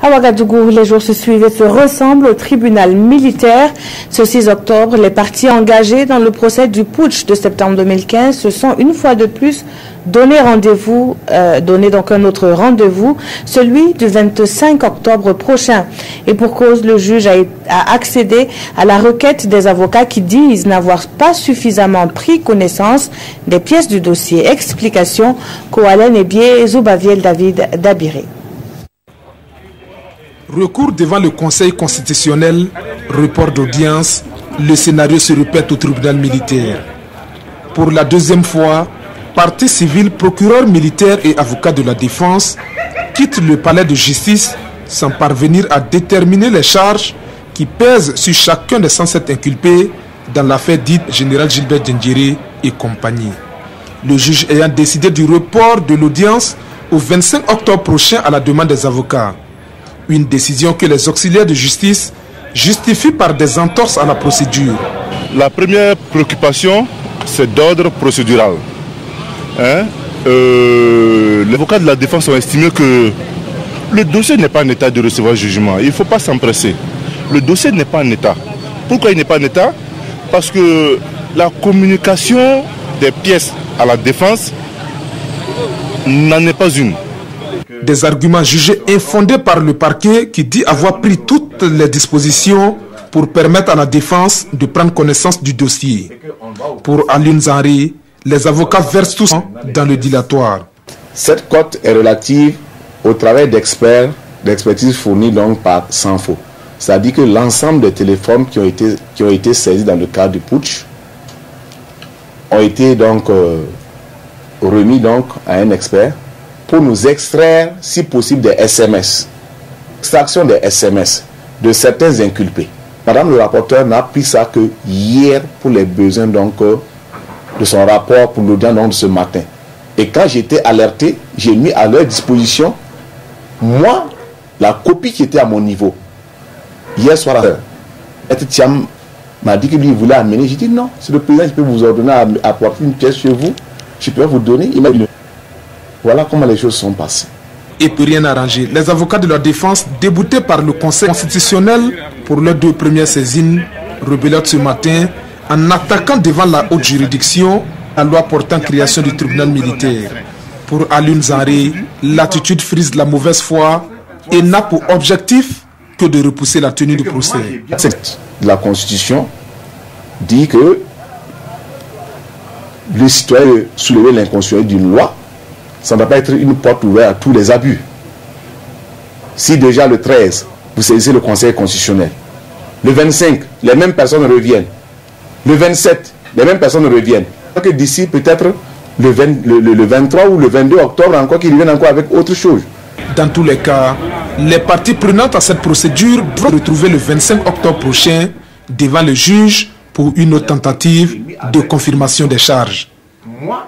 À Ouagadougou, les jours se suivent et se ressemblent au tribunal militaire. Ce 6 octobre, les parties engagées dans le procès du putsch de septembre 2015 se sont une fois de plus donné donc un autre rendez-vous, celui du 25 octobre prochain. Et pour cause, le juge a accédé à la requête des avocats qui disent n'avoir pas suffisamment pris connaissance des pièces du dossier. Explication, Koalen Ebié, Zoubaviel David Dabiré. Recours devant le Conseil constitutionnel, report d'audience, le scénario se répète au tribunal militaire. Pour la deuxième fois, partie civile, procureur militaire et avocat de la défense quittent le palais de justice sans parvenir à déterminer les charges qui pèsent sur chacun des 107 inculpés dans l'affaire dite Général Gilbert Diendéré et compagnie. Le juge ayant décidé du report de l'audience au 25 octobre prochain à la demande des avocats. Une décision que les auxiliaires de justice justifient par des entorses à la procédure. La première préoccupation, c'est d'ordre procédural. Les avocats de la défense ont estimé que le dossier n'est pas en état de recevoir jugement. Il ne faut pas s'empresser. Le dossier n'est pas en état. Pourquoi il n'est pas en état? Parce que la communication des pièces à la défense n'en est pas une. Des arguments jugés infondés par le parquet qui dit avoir pris toutes les dispositions pour permettre à la défense de prendre connaissance du dossier. Pour Alioune Zanré, les avocats versent tous dans le dilatoire. Cette cote est relative au travail d'expertise fourni donc par Sanfo. C'est-à-dire que l'ensemble des téléphones qui ont été saisis dans le cadre du putsch ont été donc remis donc à un expert pour nous extraire, si possible, des SMS. Extraction des SMS de certains inculpés. Madame le rapporteur n'a pris ça que hier pour les besoins donc de son rapport pour l'audience de ce matin. Et quand j'ai été alerté, j'ai mis à leur disposition, moi, la copie qui était à mon niveau. Hier soir, Maître Thiam m'a dit qu'il voulait amener. J'ai dit non, c'est le président qui peut vous ordonner à apporter une pièce chez vous. Je peux vous donner. Il m'a dit voilà comment les choses sont passées. Et pour rien arranger, les avocats de la défense, déboutés par le Conseil constitutionnel pour leurs deux premières saisines, rebelotent ce matin en attaquant devant la haute juridiction la loi portant création du tribunal militaire. Pour Alioune Zanré, l'attitude frise la mauvaise foi et n'a pour objectif que de repousser la tenue du procès. La Constitution dit que le citoyen soulever l'inconstitutionnalité d'une loi, ça ne va pas être une porte ouverte à tous les abus. Si déjà le 13, vous saisissez le Conseil constitutionnel, le 25, les mêmes personnes reviennent, le 27, les mêmes personnes reviennent, que d'ici peut-être le 23 ou le 22 octobre encore qu'ils reviennent encore avec autre chose. Dans tous les cas, les parties prenantes à cette procédure doivent retrouver le 25 octobre prochain devant le juge pour une autre tentative de confirmation des charges. Moi,